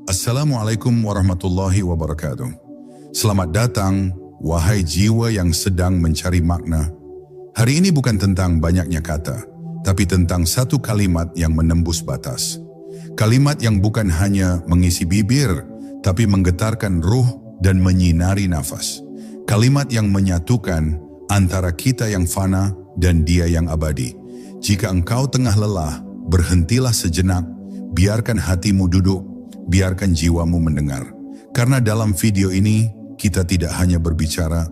Assalamualaikum warahmatullahi wabarakatuh. Selamat datang, wahai jiwa yang sedang mencari makna. Hari ini bukan tentang banyaknya kata, tapi tentang satu kalimat yang menembus batas. Kalimat yang bukan hanya mengisi bibir, tapi menggetarkan ruh dan menyinari nafas. Kalimat yang menyatukan antara kita yang fana dan Dia yang abadi. Jika engkau tengah lelah, berhentilah sejenak, biarkan hatimu duduk, biarkan jiwamu mendengar. Karena dalam video ini, kita tidak hanya berbicara,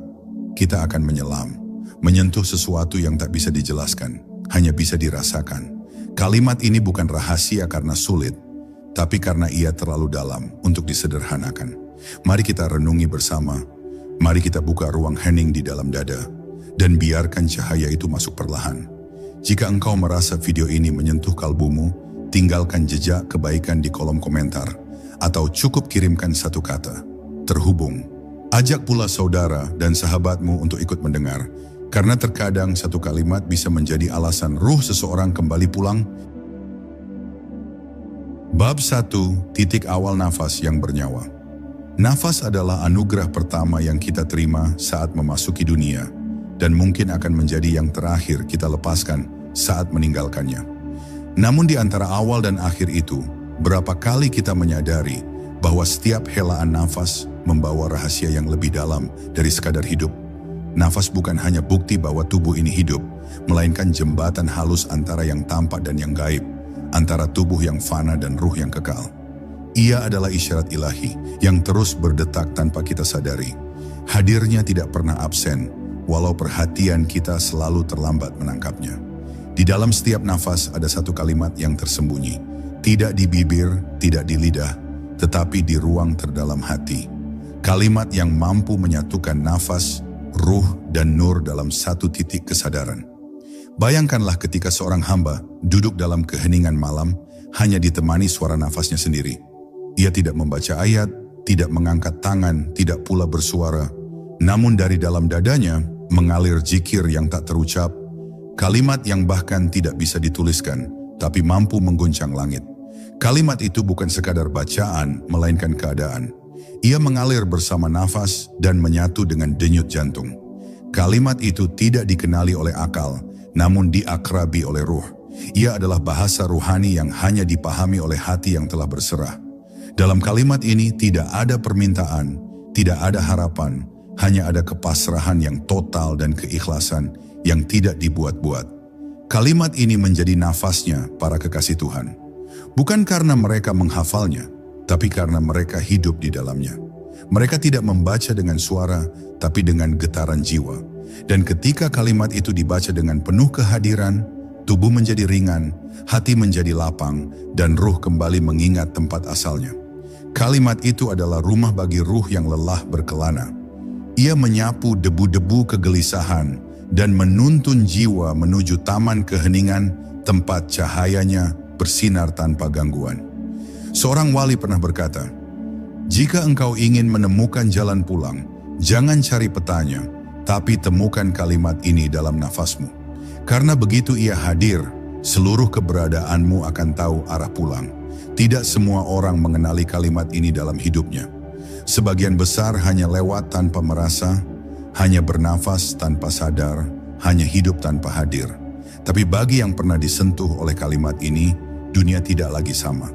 kita akan menyelam, menyentuh sesuatu yang tak bisa dijelaskan, hanya bisa dirasakan. Kalimat ini bukan rahasia karena sulit, tapi karena ia terlalu dalam untuk disederhanakan. Mari kita renungi bersama, mari kita buka ruang hening di dalam dada, dan biarkan cahaya itu masuk perlahan. Jika engkau merasa video ini menyentuh kalbumu, tinggalkan jejak kebaikan di kolom komentar, atau cukup kirimkan satu kata, terhubung. Ajak pula saudara dan sahabatmu untuk ikut mendengar, karena terkadang satu kalimat bisa menjadi alasan ruh seseorang kembali pulang. Bab 1, titik awal nafas yang bernyawa. Nafas adalah anugerah pertama yang kita terima saat memasuki dunia, dan mungkin akan menjadi yang terakhir kita lepaskan saat meninggalkannya. Namun di antara awal dan akhir itu, berapa kali kita menyadari bahwa setiap helaan nafas membawa rahasia yang lebih dalam dari sekadar hidup. Nafas bukan hanya bukti bahwa tubuh ini hidup, melainkan jembatan halus antara yang tampak dan yang gaib, antara tubuh yang fana dan ruh yang kekal. Ia adalah isyarat ilahi yang terus berdetak tanpa kita sadari. Hadirnya tidak pernah absen, walau perhatian kita selalu terlambat menangkapnya. Di dalam setiap nafas ada satu kalimat yang tersembunyi, tidak di bibir, tidak di lidah, tetapi di ruang terdalam hati. Kalimat yang mampu menyatukan nafas, ruh, dan nur dalam satu titik kesadaran. Bayangkanlah ketika seorang hamba duduk dalam keheningan malam, hanya ditemani suara nafasnya sendiri. Ia tidak membaca ayat, tidak mengangkat tangan, tidak pula bersuara. Namun dari dalam dadanya mengalir zikir yang tak terucap, kalimat yang bahkan tidak bisa dituliskan, tapi mampu mengguncang langit. Kalimat itu bukan sekadar bacaan, melainkan keadaan. Ia mengalir bersama nafas dan menyatu dengan denyut jantung. Kalimat itu tidak dikenali oleh akal, namun diakrabi oleh ruh. Ia adalah bahasa ruhani yang hanya dipahami oleh hati yang telah berserah. Dalam kalimat ini tidak ada permintaan, tidak ada harapan, hanya ada kepasrahan yang total dan keikhlasan yang tidak dibuat-buat. Kalimat ini menjadi nafasnya para kekasih Tuhan. Bukan karena mereka menghafalnya, tapi karena mereka hidup di dalamnya. Mereka tidak membaca dengan suara, tapi dengan getaran jiwa. Dan ketika kalimat itu dibaca dengan penuh kehadiran, tubuh menjadi ringan, hati menjadi lapang, dan ruh kembali mengingat tempat asalnya. Kalimat itu adalah rumah bagi ruh yang lelah berkelana. Ia menyapu debu-debu kegelisahan dan menuntun jiwa menuju taman keheningan, tempat cahayanya bersinar tanpa gangguan. Seorang wali pernah berkata, "Jika engkau ingin menemukan jalan pulang, jangan cari petanya, tapi temukan kalimat ini dalam nafasmu. Karena begitu ia hadir, seluruh keberadaanmu akan tahu arah pulang." Tidak semua orang mengenali kalimat ini dalam hidupnya. Sebagian besar hanya lewat tanpa merasa, hanya bernafas tanpa sadar, hanya hidup tanpa hadir. Tapi bagi yang pernah disentuh oleh kalimat ini, dunia tidak lagi sama.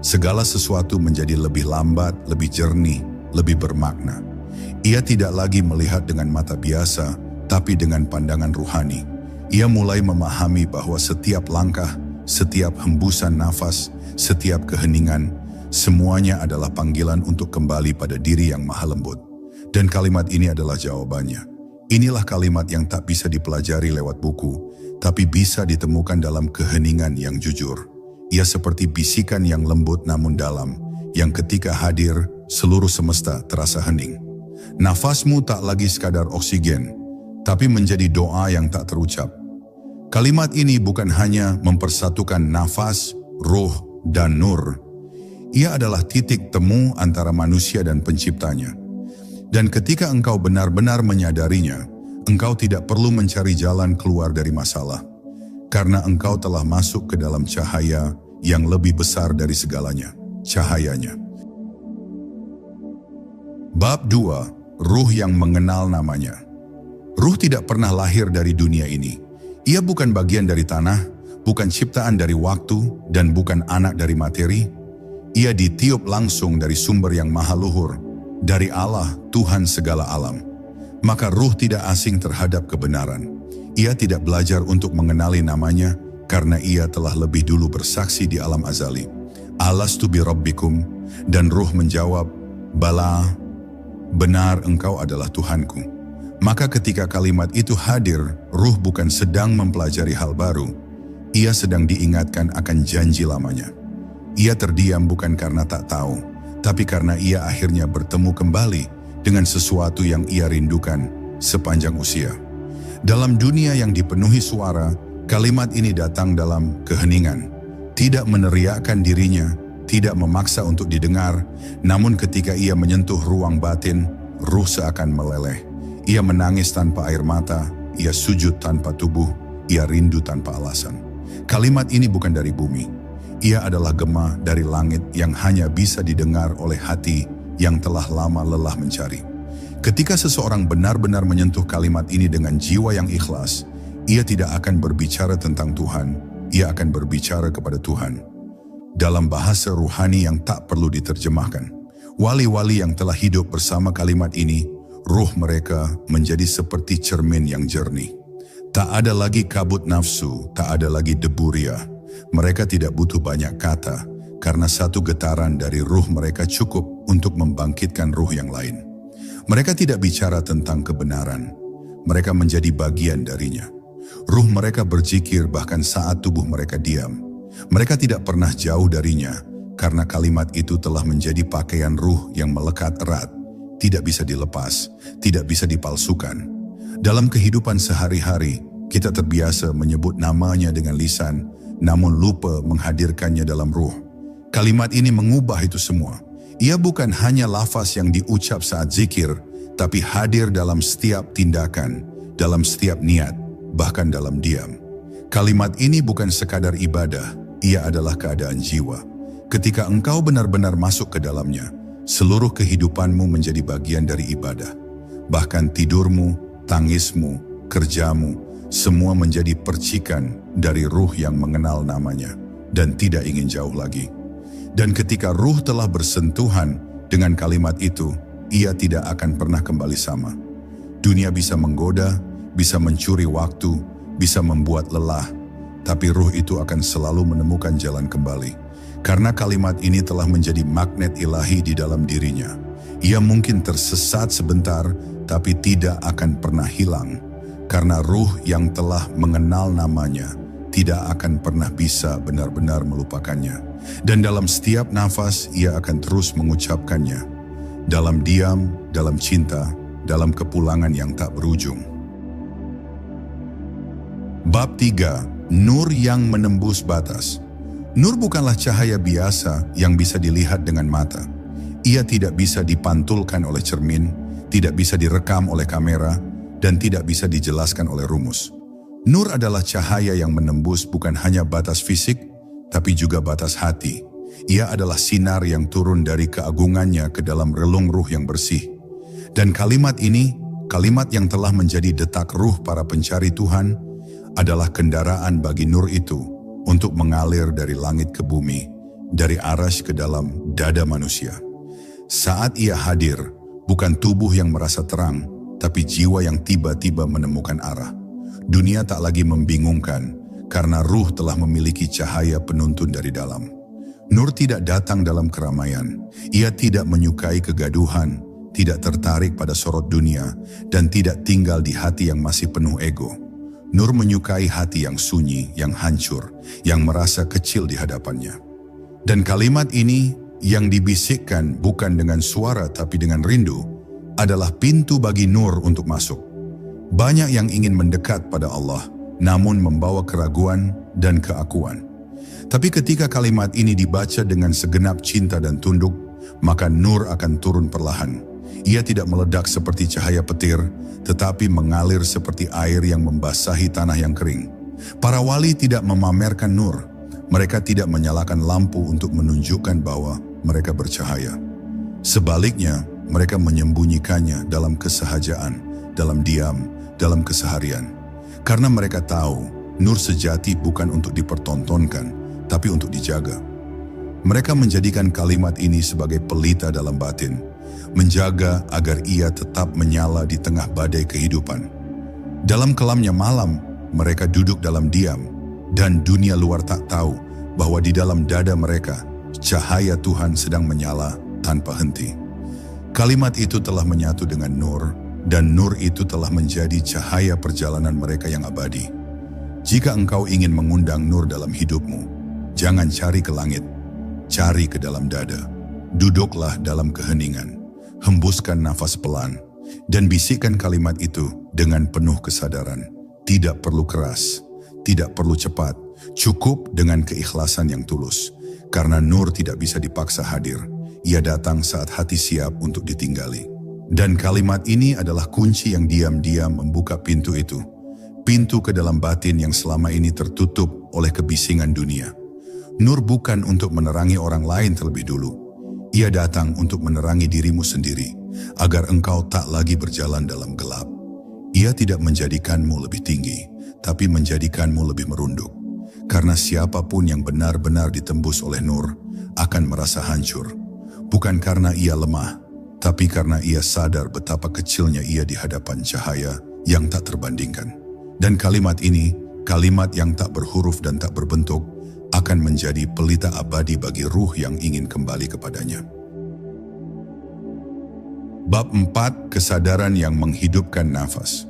Segala sesuatu menjadi lebih lambat, lebih jernih, lebih bermakna. Ia tidak lagi melihat dengan mata biasa, tapi dengan pandangan ruhani. Ia mulai memahami bahwa setiap langkah, setiap hembusan nafas, setiap keheningan, semuanya adalah panggilan untuk kembali pada diri yang maha lembut. Dan kalimat ini adalah jawabannya. Inilah kalimat yang tak bisa dipelajari lewat buku, tapi bisa ditemukan dalam keheningan yang jujur. Ia seperti bisikan yang lembut namun dalam, yang ketika hadir, seluruh semesta terasa hening. Nafasmu tak lagi sekadar oksigen, tapi menjadi doa yang tak terucap. Kalimat ini bukan hanya mempersatukan nafas, ruh, dan nur. Ia adalah titik temu antara manusia dan penciptanya. Dan ketika engkau benar-benar menyadarinya, engkau tidak perlu mencari jalan keluar dari masalah. Karena engkau telah masuk ke dalam cahaya yang lebih besar dari segalanya, cahayanya. Bab 2. Ruh yang mengenal namanya. Ruh tidak pernah lahir dari dunia ini. Ia bukan bagian dari tanah, bukan ciptaan dari waktu, dan bukan anak dari materi. Ia ditiup langsung dari sumber yang maha luhur, dari Allah, Tuhan segala alam. Maka ruh tidak asing terhadap kebenaran. Ia tidak belajar untuk mengenali namanya, karena ia telah lebih dulu bersaksi di alam azali. Alastu bi rabbikum, dan ruh menjawab, Bala, benar engkau adalah Tuhanku. Maka ketika kalimat itu hadir, ruh bukan sedang mempelajari hal baru. Ia sedang diingatkan akan janji lamanya. Ia terdiam bukan karena tak tahu, tapi karena ia akhirnya bertemu kembali dengan sesuatu yang ia rindukan sepanjang usia. Dalam dunia yang dipenuhi suara, kalimat ini datang dalam keheningan, tidak meneriakkan dirinya, tidak memaksa untuk didengar, namun ketika ia menyentuh ruang batin, ruh seakan meleleh. Ia menangis tanpa air mata, ia sujud tanpa tubuh, ia rindu tanpa alasan. Kalimat ini bukan dari bumi. Ia adalah gema dari langit yang hanya bisa didengar oleh hati yang telah lama lelah mencari. Ketika seseorang benar-benar menyentuh kalimat ini dengan jiwa yang ikhlas, ia tidak akan berbicara tentang Tuhan, ia akan berbicara kepada Tuhan. Dalam bahasa ruhani yang tak perlu diterjemahkan, wali-wali yang telah hidup bersama kalimat ini, ruh mereka menjadi seperti cermin yang jernih. Tak ada lagi kabut nafsu, tak ada lagi debu ria. Mereka tidak butuh banyak kata, karena satu getaran dari ruh mereka cukup untuk membangkitkan ruh yang lain. Mereka tidak bicara tentang kebenaran, mereka menjadi bagian darinya. Ruh mereka berzikir bahkan saat tubuh mereka diam. Mereka tidak pernah jauh darinya, karena kalimat itu telah menjadi pakaian ruh yang melekat erat. Tidak bisa dilepas, tidak bisa dipalsukan. Dalam kehidupan sehari-hari, kita terbiasa menyebut namanya dengan lisan, namun lupa menghadirkannya dalam ruh. Kalimat ini mengubah itu semua. Ia bukan hanya lafaz yang diucap saat zikir, tapi hadir dalam setiap tindakan, dalam setiap niat, bahkan dalam diam. Kalimat ini bukan sekadar ibadah, ia adalah keadaan jiwa. Ketika engkau benar-benar masuk ke dalamnya, seluruh kehidupanmu menjadi bagian dari ibadah. Bahkan tidurmu, tangismu, kerjamu, semua menjadi percikan dari ruh yang mengenal namanya dan tidak ingin jauh lagi. Dan ketika ruh telah bersentuhan dengan kalimat itu, ia tidak akan pernah kembali sama. Dunia bisa menggoda, bisa mencuri waktu, bisa membuat lelah, tapi ruh itu akan selalu menemukan jalan kembali. Karena kalimat ini telah menjadi magnet ilahi di dalam dirinya. Ia mungkin tersesat sebentar, tapi tidak akan pernah hilang. Karena ruh yang telah mengenal namanya tidak akan pernah bisa benar-benar melupakannya. Dan dalam setiap nafas ia akan terus mengucapkannya. Dalam diam, dalam cinta, dalam kepulangan yang tak berujung. Bab 3. Nur yang menembus batas. Nur bukanlah cahaya biasa yang bisa dilihat dengan mata. Ia tidak bisa dipantulkan oleh cermin, tidak bisa direkam oleh kamera, dan tidak bisa dijelaskan oleh rumus. Nur adalah cahaya yang menembus bukan hanya batas fisik, tapi juga batas hati. Ia adalah sinar yang turun dari keagungannya ke dalam relung ruh yang bersih. Dan kalimat ini, kalimat yang telah menjadi detak ruh para pencari Tuhan, adalah kendaraan bagi nur itu untuk mengalir dari langit ke bumi, dari arasy ke dalam dada manusia. Saat ia hadir, bukan tubuh yang merasa terang, tapi jiwa yang tiba-tiba menemukan arah. Dunia tak lagi membingungkan, karena ruh telah memiliki cahaya penuntun dari dalam. Nur tidak datang dalam keramaian, ia tidak menyukai kegaduhan, tidak tertarik pada sorot dunia, dan tidak tinggal di hati yang masih penuh ego. Nur menyukai hati yang sunyi, yang hancur, yang merasa kecil di hadapannya. Dan kalimat ini yang dibisikkan bukan dengan suara tapi dengan rindu, adalah pintu bagi nur untuk masuk. Banyak yang ingin mendekat pada Allah, namun membawa keraguan dan keakuan. Tapi ketika kalimat ini dibaca dengan segenap cinta dan tunduk, maka nur akan turun perlahan. Ia tidak meledak seperti cahaya petir, tetapi mengalir seperti air yang membasahi tanah yang kering. Para wali tidak memamerkan nur. Mereka tidak menyalakan lampu untuk menunjukkan bahwa mereka bercahaya. Sebaliknya, mereka menyembunyikannya dalam kesehajaan, dalam diam, dalam keseharian. Karena mereka tahu, nur sejati bukan untuk dipertontonkan, tapi untuk dijaga. Mereka menjadikan kalimat ini sebagai pelita dalam batin, menjaga agar ia tetap menyala di tengah badai kehidupan. Dalam kelamnya malam, mereka duduk dalam diam, dan dunia luar tak tahu bahwa di dalam dada mereka, cahaya Tuhan sedang menyala tanpa henti. Kalimat itu telah menyatu dengan nur, dan nur itu telah menjadi cahaya perjalanan mereka yang abadi. Jika engkau ingin mengundang nur dalam hidupmu, jangan cari ke langit, cari ke dalam dada. Duduklah dalam keheningan, hembuskan nafas pelan, dan bisikkan kalimat itu dengan penuh kesadaran. Tidak perlu keras, tidak perlu cepat, cukup dengan keikhlasan yang tulus. Karena nur tidak bisa dipaksa hadir, ia datang saat hati siap untuk ditinggali. Dan kalimat ini adalah kunci yang diam-diam membuka pintu itu. Pintu ke dalam batin yang selama ini tertutup oleh kebisingan dunia. Nur bukan untuk menerangi orang lain terlebih dulu. Ia datang untuk menerangi dirimu sendiri, agar engkau tak lagi berjalan dalam gelap. Ia tidak menjadikanmu lebih tinggi, tapi menjadikanmu lebih merunduk. Karena siapapun yang benar-benar ditembus oleh nur, akan merasa hancur. Bukan karena ia lemah, tapi karena ia sadar betapa kecilnya ia di hadapan cahaya yang tak terbandingkan. Dan kalimat ini, kalimat yang tak berhuruf dan tak berbentuk, akan menjadi pelita abadi bagi ruh yang ingin kembali kepadanya. Bab 4. Kesadaran yang menghidupkan nafas.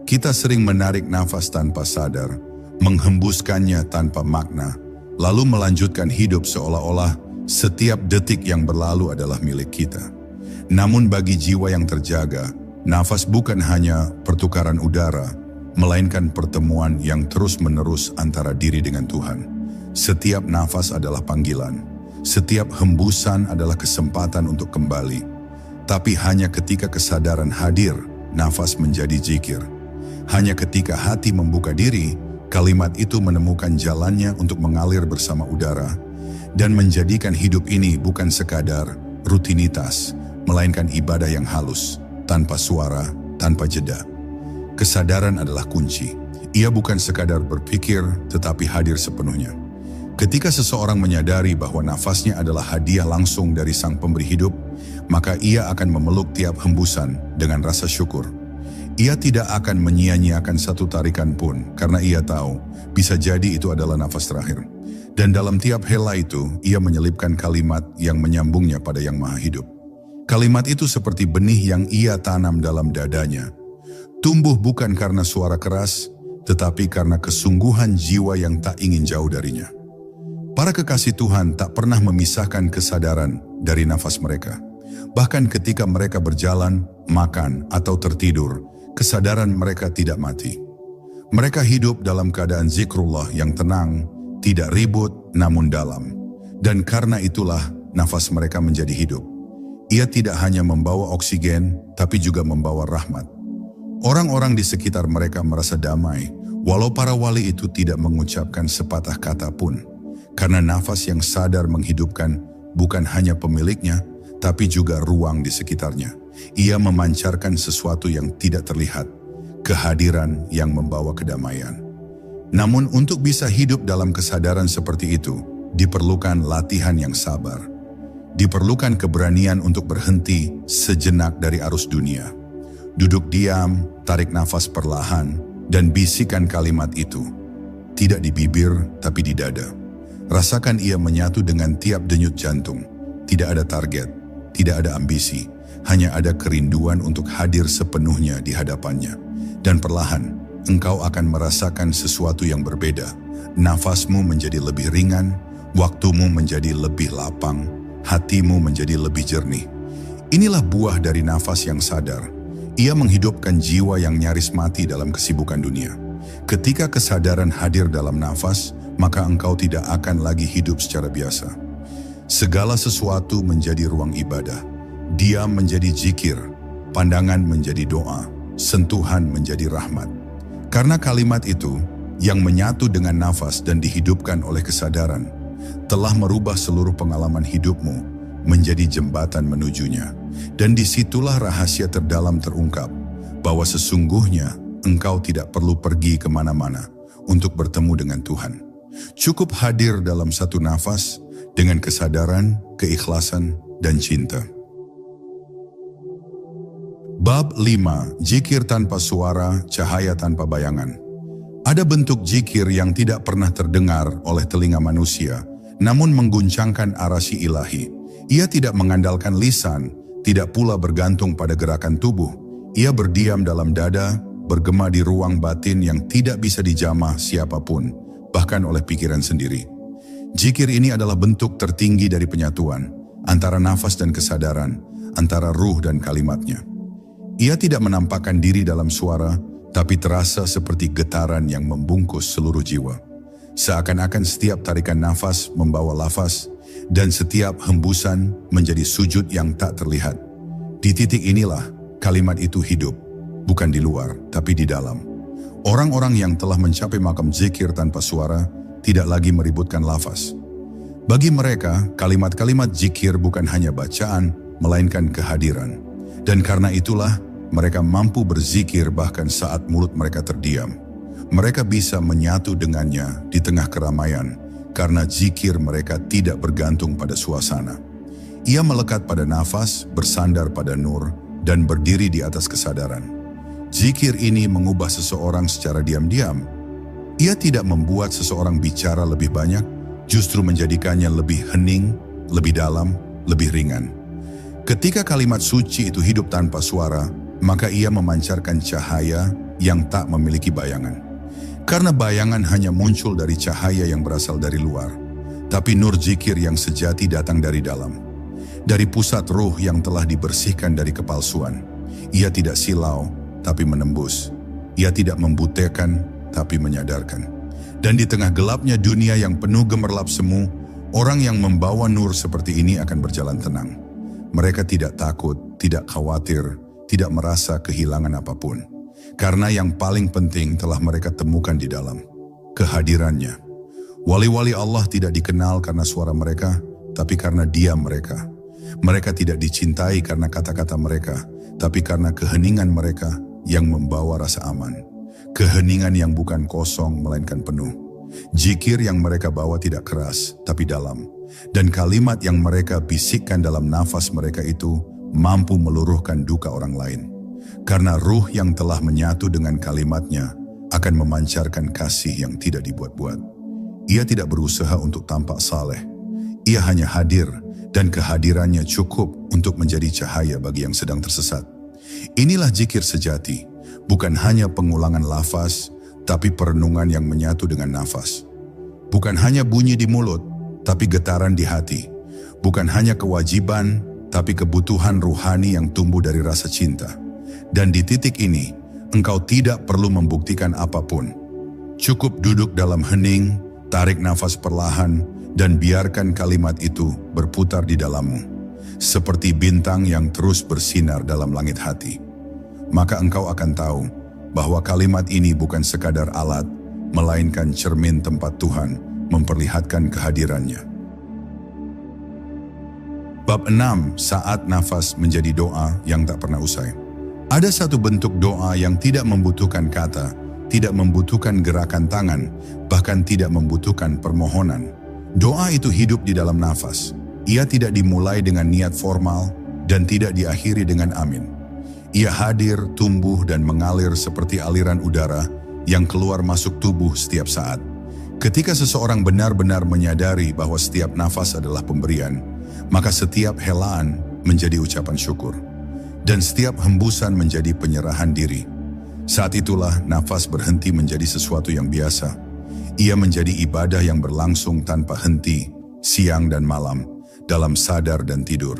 Kita sering menarik nafas tanpa sadar, menghembuskannya tanpa makna, lalu melanjutkan hidup seolah-olah setiap detik yang berlalu adalah milik kita. Namun bagi jiwa yang terjaga, nafas bukan hanya pertukaran udara, melainkan pertemuan yang terus-menerus antara diri dengan Tuhan. Setiap nafas adalah panggilan, setiap hembusan adalah kesempatan untuk kembali. Tapi hanya ketika kesadaran hadir, nafas menjadi zikir. Hanya ketika hati membuka diri, kalimat itu menemukan jalannya untuk mengalir bersama udara, dan menjadikan hidup ini bukan sekadar rutinitas, melainkan ibadah yang halus, tanpa suara, tanpa jeda. Kesadaran adalah kunci. Ia bukan sekadar berpikir, tetapi hadir sepenuhnya. Ketika seseorang menyadari bahwa nafasnya adalah hadiah langsung dari Sang Pemberi hidup, maka ia akan memeluk tiap hembusan dengan rasa syukur. Ia tidak akan menyia-nyiakan satu tarikan pun, karena ia tahu bisa jadi itu adalah nafas terakhir. Dan dalam tiap hela itu, ia menyelipkan kalimat yang menyambungnya pada Yang Maha Hidup. Kalimat itu seperti benih yang ia tanam dalam dadanya. Tumbuh bukan karena suara keras, tetapi karena kesungguhan jiwa yang tak ingin jauh darinya. Para kekasih Tuhan tak pernah memisahkan kesadaran dari nafas mereka. Bahkan ketika mereka berjalan, makan, atau tertidur, kesadaran mereka tidak mati. Mereka hidup dalam keadaan zikrullah yang tenang, tidak ribut, namun dalam. Dan karena itulah nafas mereka menjadi hidup. Ia tidak hanya membawa oksigen, tapi juga membawa rahmat. Orang-orang di sekitar mereka merasa damai, walau para wali itu tidak mengucapkan sepatah kata pun. Karena nafas yang sadar menghidupkan bukan hanya pemiliknya, tapi juga ruang di sekitarnya. Ia memancarkan sesuatu yang tidak terlihat, kehadiran yang membawa kedamaian. Namun untuk bisa hidup dalam kesadaran seperti itu, diperlukan latihan yang sabar. Diperlukan keberanian untuk berhenti sejenak dari arus dunia. Duduk diam, tarik nafas perlahan, dan bisikan kalimat itu. Tidak di bibir, tapi di dada. Rasakan ia menyatu dengan tiap denyut jantung. Tidak ada target, tidak ada ambisi, hanya ada kerinduan untuk hadir sepenuhnya di hadapannya. Dan perlahan, engkau akan merasakan sesuatu yang berbeda. Nafasmu menjadi lebih ringan, waktumu menjadi lebih lapang, hatimu menjadi lebih jernih. Inilah buah dari nafas yang sadar. Ia menghidupkan jiwa yang nyaris mati dalam kesibukan dunia. Ketika kesadaran hadir dalam nafas, maka engkau tidak akan lagi hidup secara biasa. Segala sesuatu menjadi ruang ibadah. Diam menjadi zikir, pandangan menjadi doa, sentuhan menjadi rahmat. Karena kalimat itu, yang menyatu dengan nafas dan dihidupkan oleh kesadaran, telah merubah seluruh pengalaman hidupmu menjadi jembatan menujunya. Dan disitulah rahasia terdalam terungkap, bahwa sesungguhnya engkau tidak perlu pergi kemana-mana untuk bertemu dengan Tuhan. Cukup hadir dalam satu nafas dengan kesadaran, keikhlasan, dan cinta. Bab 5. Zikir tanpa suara, cahaya tanpa bayangan. Ada bentuk zikir yang tidak pernah terdengar oleh telinga manusia, namun mengguncangkan arasy ilahi. Ia tidak mengandalkan lisan, tidak pula bergantung pada gerakan tubuh. Ia berdiam dalam dada, bergema di ruang batin yang tidak bisa dijamah siapapun, bahkan oleh pikiran sendiri. Zikir ini adalah bentuk tertinggi dari penyatuan, antara nafas dan kesadaran, antara ruh dan kalimatnya. Ia tidak menampakkan diri dalam suara, tapi terasa seperti getaran yang membungkus seluruh jiwa. Seakan-akan setiap tarikan nafas membawa lafaz, dan setiap hembusan menjadi sujud yang tak terlihat. Di titik inilah kalimat itu hidup, bukan di luar, tapi di dalam. Orang-orang yang telah mencapai makam zikir tanpa suara tidak lagi meributkan lafaz. Bagi mereka, kalimat-kalimat zikir bukan hanya bacaan, melainkan kehadiran. Dan karena itulah, mereka mampu berzikir bahkan saat mulut mereka terdiam. Mereka bisa menyatu dengannya di tengah keramaian, karena zikir mereka tidak bergantung pada suasana. Ia melekat pada nafas, bersandar pada nur, dan berdiri di atas kesadaran. Zikir ini mengubah seseorang secara diam-diam. Ia tidak membuat seseorang bicara lebih banyak, justru menjadikannya lebih hening, lebih dalam, lebih ringan. Ketika kalimat suci itu hidup tanpa suara, maka ia memancarkan cahaya yang tak memiliki bayangan. Karena bayangan hanya muncul dari cahaya yang berasal dari luar, tapi nur zikir yang sejati datang dari dalam. Dari pusat ruh yang telah dibersihkan dari kepalsuan. Ia tidak silau, tapi menembus. Ia tidak membutakan, tapi menyadarkan. Dan di tengah gelapnya dunia yang penuh gemerlap semu, orang yang membawa nur seperti ini akan berjalan tenang. Mereka tidak takut, tidak khawatir, tidak merasa kehilangan apapun. Karena yang paling penting telah mereka temukan di dalam kehadirannya. Wali-wali Allah tidak dikenal karena suara mereka, tapi karena diam mereka. Mereka tidak dicintai karena kata-kata mereka, tapi karena keheningan mereka yang membawa rasa aman. Keheningan yang bukan kosong melainkan penuh. Zikir yang mereka bawa tidak keras, tapi dalam. Dan kalimat yang mereka bisikkan dalam nafas mereka itu mampu meluruhkan duka orang lain. Karena ruh yang telah menyatu dengan kalimatnya akan memancarkan kasih yang tidak dibuat-buat. Ia tidak berusaha untuk tampak saleh. Ia hanya hadir, dan kehadirannya cukup untuk menjadi cahaya bagi yang sedang tersesat. Inilah zikir sejati, bukan hanya pengulangan lafaz, tapi perenungan yang menyatu dengan nafas. Bukan hanya bunyi di mulut, tapi getaran di hati. Bukan hanya kewajiban, tapi kebutuhan ruhani yang tumbuh dari rasa cinta. Dan di titik ini, engkau tidak perlu membuktikan apapun. Cukup duduk dalam hening, tarik nafas perlahan, dan biarkan kalimat itu berputar di dalammu. Seperti bintang yang terus bersinar dalam langit hati. Maka engkau akan tahu bahwa kalimat ini bukan sekadar alat, melainkan cermin tempat Tuhan memperlihatkan kehadirannya. Bab 6. Saat nafas menjadi doa yang tak pernah usai. Ada satu bentuk doa yang tidak membutuhkan kata, tidak membutuhkan gerakan tangan, bahkan tidak membutuhkan permohonan. Doa itu hidup di dalam nafas. Ia tidak dimulai dengan niat formal dan tidak diakhiri dengan amin. Ia hadir, tumbuh, dan mengalir seperti aliran udara yang keluar masuk tubuh setiap saat. Ketika seseorang benar-benar menyadari bahwa setiap nafas adalah pemberian, maka setiap helaan menjadi ucapan syukur. Dan setiap hembusan menjadi penyerahan diri. Saat itulah nafas berhenti menjadi sesuatu yang biasa. Ia menjadi ibadah yang berlangsung tanpa henti, siang dan malam, dalam sadar dan tidur.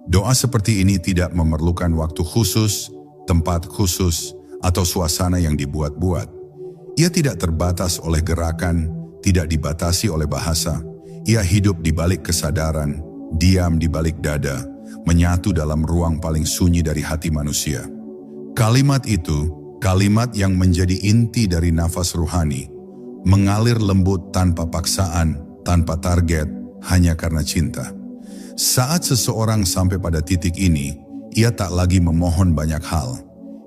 Doa seperti ini tidak memerlukan waktu khusus, tempat khusus, atau suasana yang dibuat-buat. Ia tidak terbatas oleh gerakan, tidak dibatasi oleh bahasa. Ia hidup di balik kesadaran, diam di balik dada, menyatu dalam ruang paling sunyi dari hati manusia. Kalimat itu, kalimat yang menjadi inti dari nafas ruhani, mengalir lembut tanpa paksaan, tanpa target, hanya karena cinta. Saat seseorang sampai pada titik ini, ia tak lagi memohon banyak hal.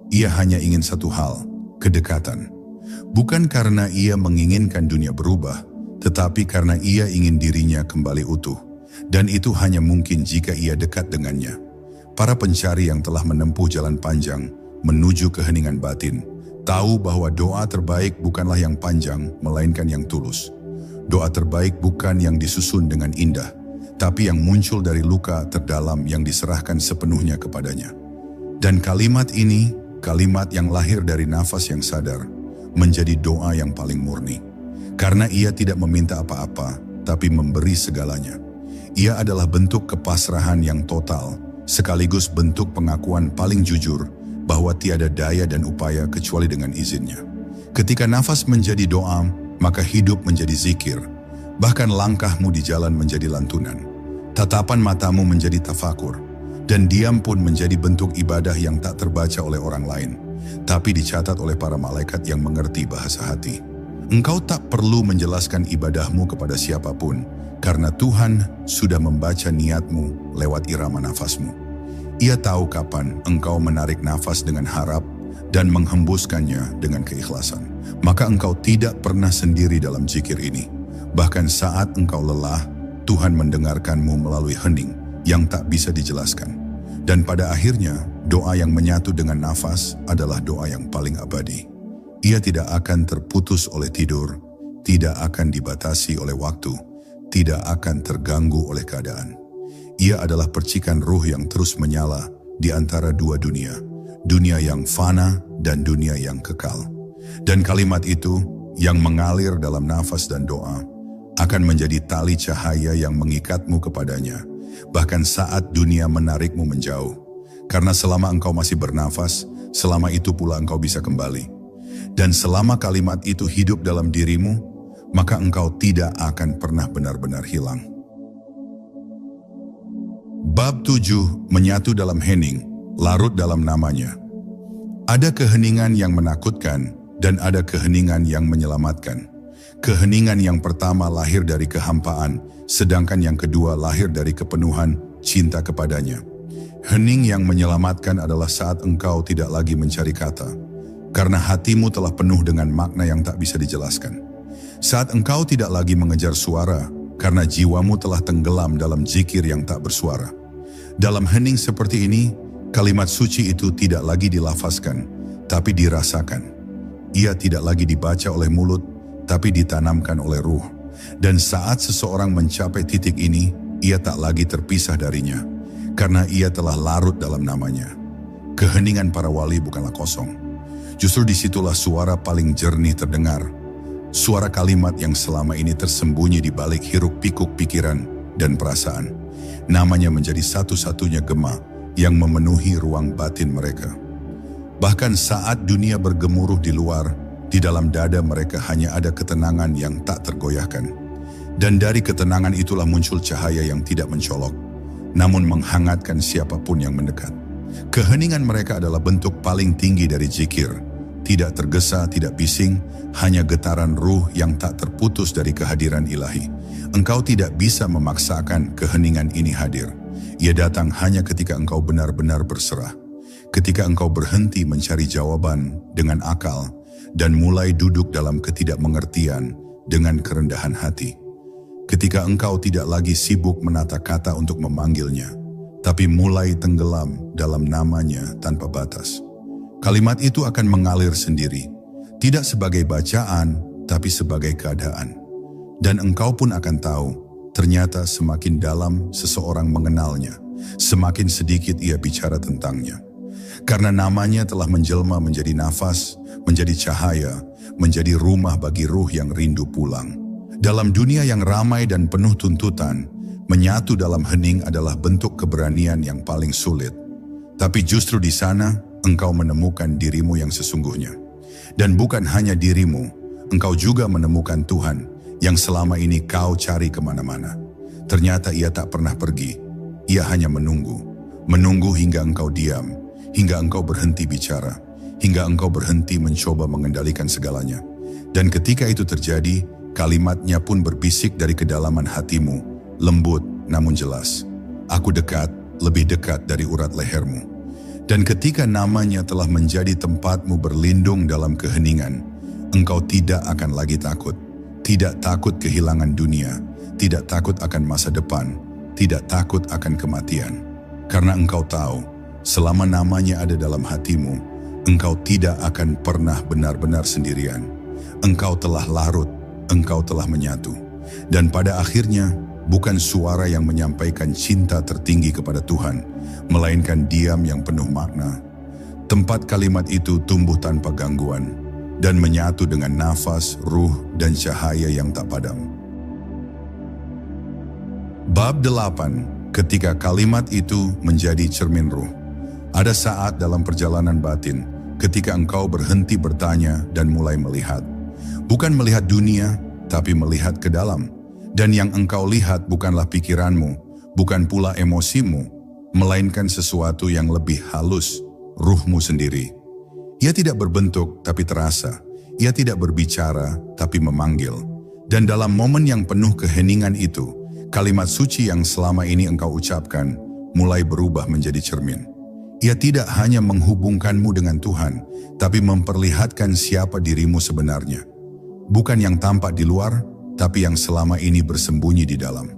Ia hanya ingin satu hal, kedekatan. Bukan karena ia menginginkan dunia berubah, tetapi karena ia ingin dirinya kembali utuh. Dan itu hanya mungkin jika ia dekat dengannya. Para pencari yang telah menempuh jalan panjang menuju keheningan batin, tahu bahwa doa terbaik bukanlah yang panjang, melainkan yang tulus. Doa terbaik bukan yang disusun dengan indah, tapi yang muncul dari luka terdalam yang diserahkan sepenuhnya kepadanya. Dan kalimat ini, kalimat yang lahir dari nafas yang sadar, menjadi doa yang paling murni. Karena ia tidak meminta apa-apa, tapi memberi segalanya. Ia adalah bentuk kepasrahan yang total, sekaligus bentuk pengakuan paling jujur bahwa tiada daya dan upaya kecuali dengan izinnya. Ketika nafas menjadi doa, maka hidup menjadi zikir. Bahkan langkahmu di jalan menjadi lantunan. Tatapan matamu menjadi tafakur. Dan diam pun menjadi bentuk ibadah yang tak terbaca oleh orang lain, tapi dicatat oleh para malaikat yang mengerti bahasa hati. Engkau tak perlu menjelaskan ibadahmu kepada siapapun, karena Tuhan sudah membaca niatmu lewat irama nafasmu. Ia tahu kapan engkau menarik nafas dengan harap dan menghembuskannya dengan keikhlasan. Maka engkau tidak pernah sendiri dalam zikir ini. Bahkan saat engkau lelah, Tuhan mendengarkanmu melalui hening yang tak bisa dijelaskan. Dan pada akhirnya, doa yang menyatu dengan nafas adalah doa yang paling abadi. Ia tidak akan terputus oleh tidur, tidak akan dibatasi oleh waktu, tidak akan terganggu oleh keadaan. Ia adalah percikan ruh yang terus menyala di antara dua dunia, dunia yang fana dan dunia yang kekal. Dan kalimat itu yang mengalir dalam nafas dan doa akan menjadi tali cahaya yang mengikatmu kepadanya, bahkan saat dunia menarikmu menjauh. Karena selama engkau masih bernafas, selama itu pula engkau bisa kembali. Dan selama kalimat itu hidup dalam dirimu, maka engkau tidak akan pernah benar-benar hilang. Bab 7, menyatu dalam hening, larut dalam namanya. Ada keheningan yang menakutkan dan ada keheningan yang menyelamatkan. Keheningan yang pertama lahir dari kehampaan, sedangkan yang kedua lahir dari kepenuhan cinta kepadanya. Hening yang menyelamatkan adalah saat engkau tidak lagi mencari kata, karena hatimu telah penuh dengan makna yang tak bisa dijelaskan. Saat engkau tidak lagi mengejar suara, karena jiwamu telah tenggelam dalam zikir yang tak bersuara. Dalam hening seperti ini, kalimat suci itu tidak lagi dilafazkan, tapi dirasakan. Ia tidak lagi dibaca oleh mulut, tapi ditanamkan oleh ruh. Dan saat seseorang mencapai titik ini, ia tak lagi terpisah darinya, karena ia telah larut dalam namanya. Keheningan para wali bukanlah kosong. Justru disitulah suara paling jernih terdengar. Suara kalimat yang selama ini tersembunyi di balik hiruk-pikuk pikiran dan perasaan. Namanya menjadi satu-satunya gema yang memenuhi ruang batin mereka. Bahkan saat dunia bergemuruh di luar, di dalam dada mereka hanya ada ketenangan yang tak tergoyahkan. Dan dari ketenangan itulah muncul cahaya yang tidak mencolok, namun menghangatkan siapapun yang mendekat. Keheningan mereka adalah bentuk paling tinggi dari zikir. Tidak tergesa, tidak bising, hanya getaran ruh yang tak terputus dari kehadiran ilahi. Engkau tidak bisa memaksakan keheningan ini hadir. Ia datang hanya ketika engkau benar-benar berserah. Ketika engkau berhenti mencari jawaban dengan akal dan mulai duduk dalam ketidakmengertian dengan kerendahan hati. Ketika engkau tidak lagi sibuk menata kata untuk memanggilnya, tapi mulai tenggelam dalam namanya tanpa batas. Kalimat itu akan mengalir sendiri, tidak sebagai bacaan, tapi sebagai keadaan. Dan engkau pun akan tahu, ternyata semakin dalam seseorang mengenalnya, semakin sedikit ia bicara tentangnya. Karena namanya telah menjelma menjadi nafas, menjadi cahaya, menjadi rumah bagi ruh yang rindu pulang. Dalam dunia yang ramai dan penuh tuntutan, menyatu dalam hening adalah bentuk keberanian yang paling sulit. Tapi justru di sana, engkau menemukan dirimu yang sesungguhnya. Dan bukan hanya dirimu, engkau juga menemukan Tuhan yang selama ini kau cari kemana-mana. Ternyata ia tak pernah pergi, ia hanya menunggu. Menunggu hingga engkau diam, hingga engkau berhenti bicara, hingga engkau berhenti mencoba mengendalikan segalanya. Dan ketika itu terjadi, kalimatnya pun berbisik dari kedalaman hatimu, lembut namun jelas. Aku dekat, lebih dekat dari urat lehermu. Dan ketika namanya telah menjadi tempatmu berlindung dalam keheningan, engkau tidak akan lagi takut. Tidak takut kehilangan dunia, tidak takut akan masa depan, tidak takut akan kematian. Karena engkau tahu, selama namanya ada dalam hatimu, engkau tidak akan pernah benar-benar sendirian. Engkau telah larut, engkau telah menyatu. Dan pada akhirnya, bukan suara yang menyampaikan cinta tertinggi kepada Tuhan, melainkan diam yang penuh makna. Tempat kalimat itu tumbuh tanpa gangguan, dan menyatu dengan nafas, ruh, dan cahaya yang tak padam. Bab 8. Ketika kalimat itu menjadi cermin ruh. Ada saat dalam perjalanan batin, ketika engkau berhenti bertanya dan mulai melihat. Bukan melihat dunia, tapi melihat ke dalam. Dan yang engkau lihat bukanlah pikiranmu, bukan pula emosimu, melainkan sesuatu yang lebih halus, ruhmu sendiri. Ia tidak berbentuk tapi terasa. Ia tidak berbicara tapi memanggil. Dan dalam momen yang penuh keheningan itu, kalimat suci yang selama ini engkau ucapkan mulai berubah menjadi cermin. Ia tidak hanya menghubungkanmu dengan Tuhan, tapi memperlihatkan siapa dirimu sebenarnya. Bukan yang tampak di luar, tapi yang selama ini bersembunyi di dalam.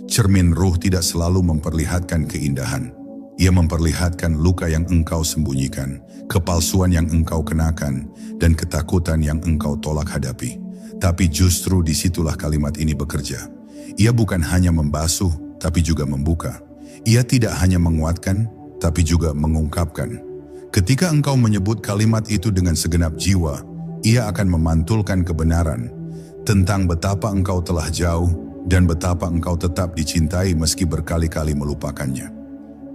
Cermin ruh tidak selalu memperlihatkan keindahan. Ia memperlihatkan luka yang engkau sembunyikan, kepalsuan yang engkau kenakan, dan ketakutan yang engkau tolak hadapi. Tapi justru disitulah kalimat ini bekerja. Ia bukan hanya membasuh, tapi juga membuka. Ia tidak hanya menguatkan, tapi juga mengungkapkan. Ketika engkau menyebut kalimat itu dengan segenap jiwa, ia akan memantulkan kebenaran tentang betapa engkau telah jauh dan betapa engkau tetap dicintai meski berkali-kali melupakannya.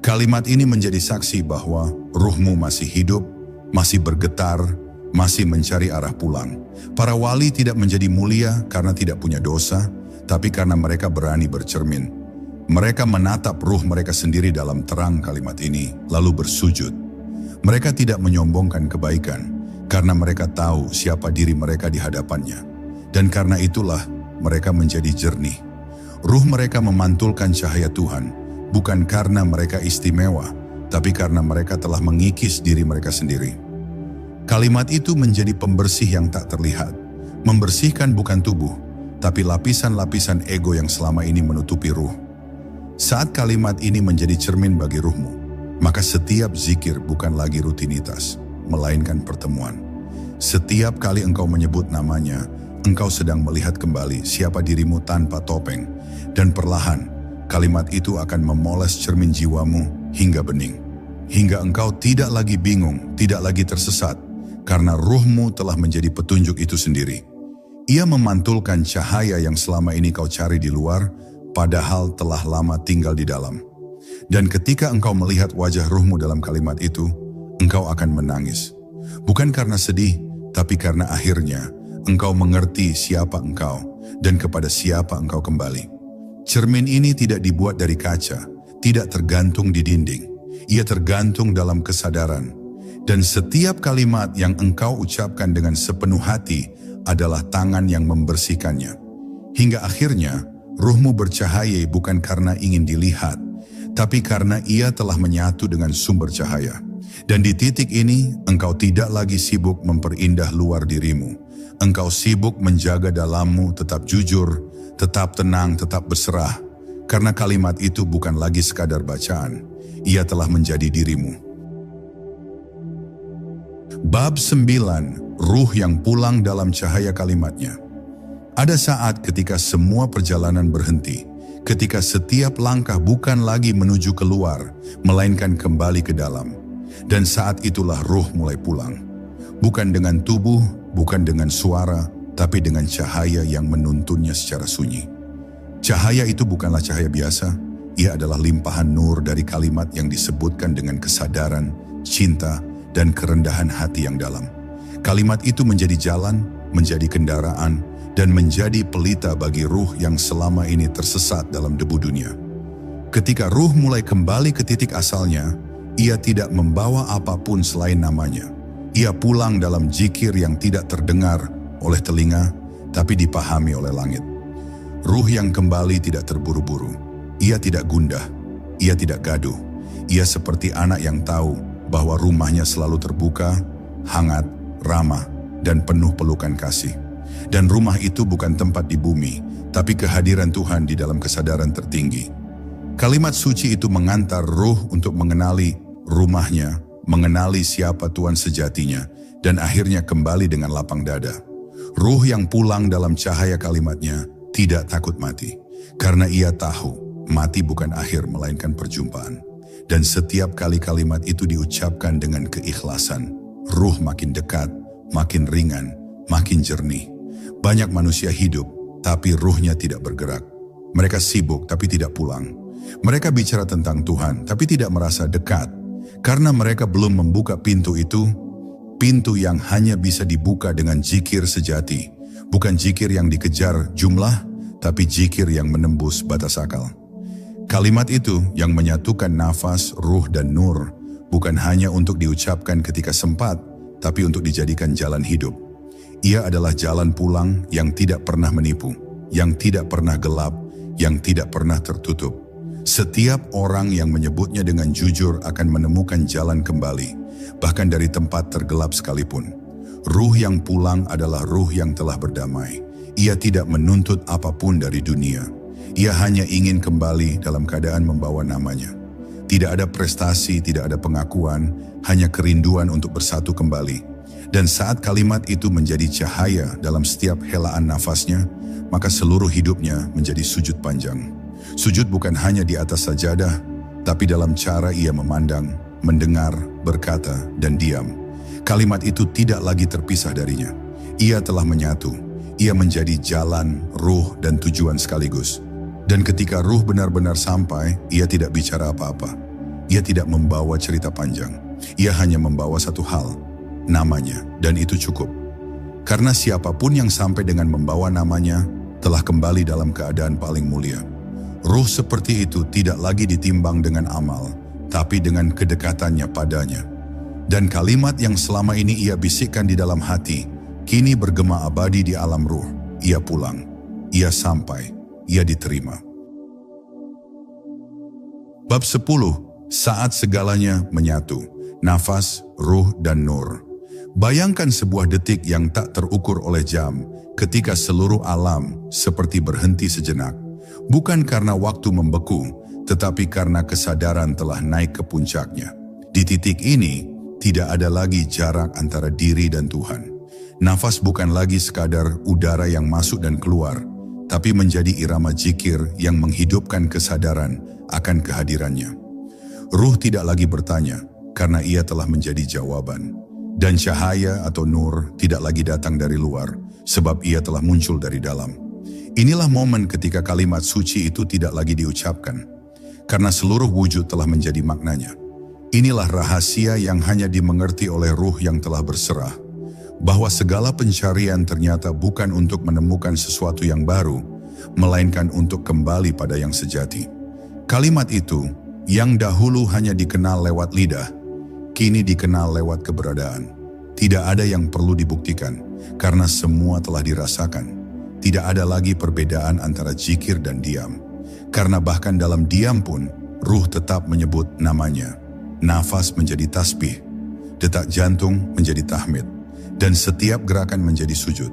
Kalimat ini menjadi saksi bahwa ruhmu masih hidup, masih bergetar, masih mencari arah pulang. Para wali tidak menjadi mulia karena tidak punya dosa, tapi karena mereka berani bercermin. Mereka menatap ruh mereka sendiri dalam terang kalimat ini, lalu bersujud. Mereka tidak menyombongkan kebaikan, karena mereka tahu siapa diri mereka di hadapannya. Dan karena itulah mereka menjadi jernih. Ruh mereka memantulkan cahaya Tuhan, bukan karena mereka istimewa, tapi karena mereka telah mengikis diri mereka sendiri. Kalimat itu menjadi pembersih yang tak terlihat. Membersihkan bukan tubuh, tapi lapisan-lapisan ego yang selama ini menutupi ruh. Saat kalimat ini menjadi cermin bagi ruhmu, maka setiap zikir bukan lagi rutinitas, melainkan pertemuan. Setiap kali engkau menyebut namanya, engkau sedang melihat kembali siapa dirimu tanpa topeng, dan perlahan, kalimat itu akan memoles cermin jiwamu hingga bening. Hingga engkau tidak lagi bingung, tidak lagi tersesat, karena ruhmu telah menjadi petunjuk itu sendiri. Ia memantulkan cahaya yang selama ini kau cari di luar, padahal telah lama tinggal di dalam. Dan ketika engkau melihat wajah ruhmu dalam kalimat itu, engkau akan menangis. Bukan karena sedih, tapi karena akhirnya engkau mengerti siapa engkau dan kepada siapa engkau kembali. Cermin ini tidak dibuat dari kaca, tidak tergantung di dinding. Ia tergantung dalam kesadaran. Dan setiap kalimat yang engkau ucapkan dengan sepenuh hati adalah tangan yang membersihkannya. Hingga akhirnya, ruhmu bercahaya bukan karena ingin dilihat, tapi karena ia telah menyatu dengan sumber cahaya. Dan di titik ini, engkau tidak lagi sibuk memperindah luar dirimu. Engkau sibuk menjaga dalammu tetap jujur, tetap tenang, tetap berserah. Karena kalimat itu bukan lagi sekadar bacaan. Ia telah menjadi dirimu. Bab 9. Ruh yang pulang dalam cahaya kalimatnya. Ada saat ketika semua perjalanan berhenti. Ketika setiap langkah bukan lagi menuju keluar, melainkan kembali ke dalam. Dan saat itulah ruh mulai pulang. Bukan dengan tubuh, bukan dengan suara, tapi dengan cahaya yang menuntunnya secara sunyi. Cahaya itu bukanlah cahaya biasa, ia adalah limpahan nur dari kalimat yang disebutkan dengan kesadaran, cinta, dan kerendahan hati yang dalam. Kalimat itu menjadi jalan, menjadi kendaraan, dan menjadi pelita bagi ruh yang selama ini tersesat dalam debu dunia. Ketika ruh mulai kembali ke titik asalnya, ia tidak membawa apapun selain namanya. Ia pulang dalam zikir yang tidak terdengar oleh telinga, tapi dipahami oleh langit. Ruh yang kembali tidak terburu-buru. Ia tidak gundah. Ia tidak gaduh. Ia seperti anak yang tahu bahwa rumahnya selalu terbuka, hangat, ramah, dan penuh pelukan kasih. Dan rumah itu bukan tempat di bumi, tapi kehadiran Tuhan di dalam kesadaran tertinggi. Kalimat suci itu mengantar ruh untuk mengenali rumahnya, mengenali siapa Tuhan sejatinya, dan akhirnya kembali dengan lapang dada. Ruh yang pulang dalam cahaya kalimatnya tidak takut mati, karena ia tahu mati bukan akhir melainkan perjumpaan. Dan setiap kali kalimat itu diucapkan dengan keikhlasan, ruh makin dekat, makin ringan, makin jernih. Banyak manusia hidup, tapi ruhnya tidak bergerak. Mereka sibuk, tapi tidak pulang. Mereka bicara tentang Tuhan, tapi tidak merasa dekat. Karena mereka belum membuka pintu itu, pintu yang hanya bisa dibuka dengan zikir sejati. Bukan zikir yang dikejar jumlah, tapi zikir yang menembus batas akal. Kalimat itu yang menyatukan nafas, ruh, dan nur, bukan hanya untuk diucapkan ketika sempat, tapi untuk dijadikan jalan hidup. Ia adalah jalan pulang yang tidak pernah menipu, yang tidak pernah gelap, yang tidak pernah tertutup. Setiap orang yang menyebutnya dengan jujur akan menemukan jalan kembali, bahkan dari tempat tergelap sekalipun. Ruh yang pulang adalah ruh yang telah berdamai. Ia tidak menuntut apapun dari dunia. Ia hanya ingin kembali dalam keadaan membawa namanya. Tidak ada prestasi, tidak ada pengakuan, hanya kerinduan untuk bersatu kembali. Dan saat kalimat itu menjadi cahaya dalam setiap helaan nafasnya, maka seluruh hidupnya menjadi sujud panjang. Sujud bukan hanya di atas sajadah, tapi dalam cara ia memandang, mendengar, berkata, dan diam. Kalimat itu tidak lagi terpisah darinya. Ia telah menyatu. Ia menjadi jalan, ruh, dan tujuan sekaligus. Dan ketika ruh benar-benar sampai, ia tidak bicara apa-apa. Ia tidak membawa cerita panjang. Ia hanya membawa satu hal, namanya, dan itu cukup. Karena siapapun yang sampai dengan membawa namanya, telah kembali dalam keadaan paling mulia. Ruh seperti itu tidak lagi ditimbang dengan amal, tapi dengan kedekatannya padanya. Dan kalimat yang selama ini ia bisikkan di dalam hati, kini bergema abadi di alam ruh. Ia pulang, ia sampai, ia diterima. Bab 10. Saat segalanya menyatu, nafas, ruh, dan nur. Bayangkan sebuah detik yang tak terukur oleh jam, ketika seluruh alam seperti berhenti sejenak. Bukan karena waktu membeku, tetapi karena kesadaran telah naik ke puncaknya. Di titik ini, tidak ada lagi jarak antara diri dan Tuhan. Nafas bukan lagi sekadar udara yang masuk dan keluar, tapi menjadi irama zikir yang menghidupkan kesadaran akan kehadirannya. Ruh tidak lagi bertanya, karena ia telah menjadi jawaban. Dan cahaya atau nur tidak lagi datang dari luar, sebab ia telah muncul dari dalam. Inilah momen ketika kalimat suci itu tidak lagi diucapkan, karena seluruh wujud telah menjadi maknanya. Inilah rahasia yang hanya dimengerti oleh ruh yang telah berserah, bahwa segala pencarian ternyata bukan untuk menemukan sesuatu yang baru, melainkan untuk kembali pada yang sejati. Kalimat itu, yang dahulu hanya dikenal lewat lidah, kini dikenal lewat keberadaan. Tidak ada yang perlu dibuktikan, karena semua telah dirasakan. Tidak ada lagi perbedaan antara zikir dan diam. Karena bahkan dalam diam pun, ruh tetap menyebut namanya. Nafas menjadi tasbih, detak jantung menjadi tahmid, dan setiap gerakan menjadi sujud.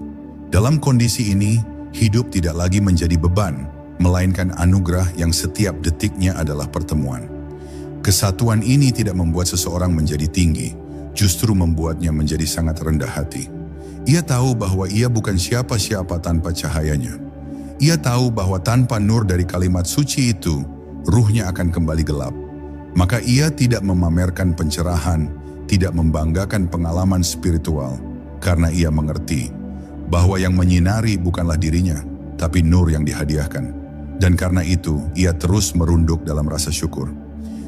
Dalam kondisi ini, hidup tidak lagi menjadi beban, melainkan anugerah yang setiap detiknya adalah pertemuan. Kesatuan ini tidak membuat seseorang menjadi tinggi, justru membuatnya menjadi sangat rendah hati. Ia tahu bahwa ia bukan siapa-siapa tanpa cahayanya. Ia tahu bahwa tanpa nur dari kalimat suci itu, ruhnya akan kembali gelap. Maka ia tidak memamerkan pencerahan, tidak membanggakan pengalaman spiritual, karena ia mengerti bahwa yang menyinari bukanlah dirinya, tapi nur yang dihadiahkan. Dan karena itu, ia terus merunduk dalam rasa syukur.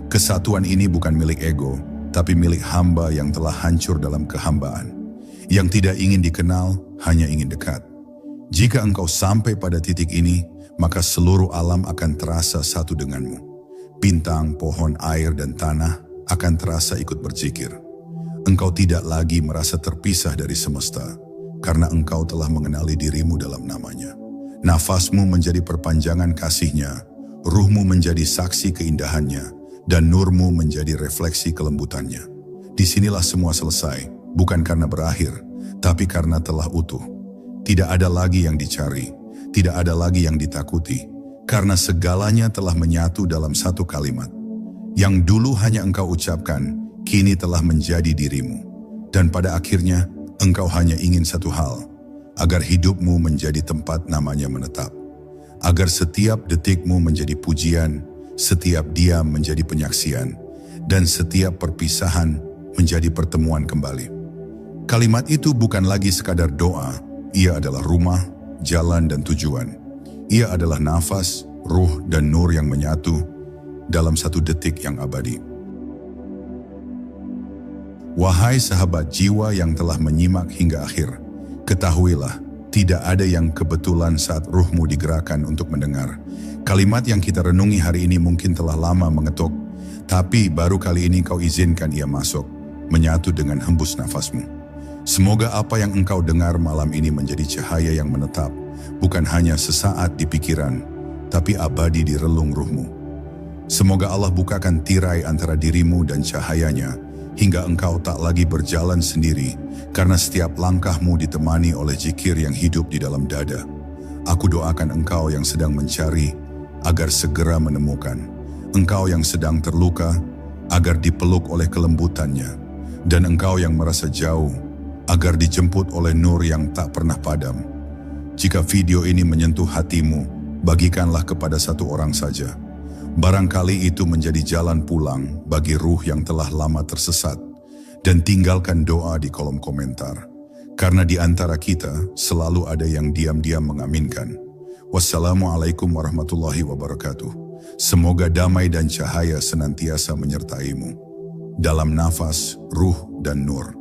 Kesatuan ini bukan milik ego, tapi milik hamba yang telah hancur dalam kehambaan. Yang tidak ingin dikenal, hanya ingin dekat. Jika engkau sampai pada titik ini, maka seluruh alam akan terasa satu denganmu. Bintang, pohon, air, dan tanah akan terasa ikut berzikir. Engkau tidak lagi merasa terpisah dari semesta, karena engkau telah mengenali dirimu dalam namanya. Nafasmu menjadi perpanjangan kasihnya, ruhmu menjadi saksi keindahannya, dan nurmu menjadi refleksi kelembutannya. Disinilah semua selesai, bukan karena berakhir, tapi karena telah utuh. Tidak ada lagi yang dicari, tidak ada lagi yang ditakuti, karena segalanya telah menyatu dalam satu kalimat. Yang dulu hanya engkau ucapkan, kini telah menjadi dirimu. Dan pada akhirnya, engkau hanya ingin satu hal, agar hidupmu menjadi tempat namanya menetap. Agar setiap detikmu menjadi pujian, setiap diam menjadi penyaksian, dan setiap perpisahan menjadi pertemuan kembali. Kalimat itu bukan lagi sekadar doa, ia adalah rumah, jalan dan tujuan. Ia adalah nafas, ruh dan nur yang menyatu dalam satu detik yang abadi. Wahai sahabat jiwa yang telah menyimak hingga akhir, ketahuilah, tidak ada yang kebetulan saat ruhmu digerakkan untuk mendengar. Kalimat yang kita renungi hari ini mungkin telah lama mengetuk, tapi baru kali ini kau izinkan ia masuk, menyatu dengan hembus nafasmu. Semoga apa yang engkau dengar malam ini menjadi cahaya yang menetap, bukan hanya sesaat di pikiran, tapi abadi di relung ruhmu. Semoga Allah bukakan tirai antara dirimu dan cahayanya, hingga engkau tak lagi berjalan sendiri, karena setiap langkahmu ditemani oleh zikir yang hidup di dalam dada. Aku doakan engkau yang sedang mencari, agar segera menemukan. Engkau yang sedang terluka, agar dipeluk oleh kelembutannya. Dan engkau yang merasa jauh, agar dijemput oleh nur yang tak pernah padam. Jika video ini menyentuh hatimu, bagikanlah kepada satu orang saja. Barangkali itu menjadi jalan pulang bagi ruh yang telah lama tersesat, dan tinggalkan doa di kolom komentar. Karena di antara kita selalu ada yang diam-diam mengaminkan. Wassalamualaikum warahmatullahi wabarakatuh. Semoga damai dan cahaya senantiasa menyertaimu. Dalam nafas, ruh, dan nur.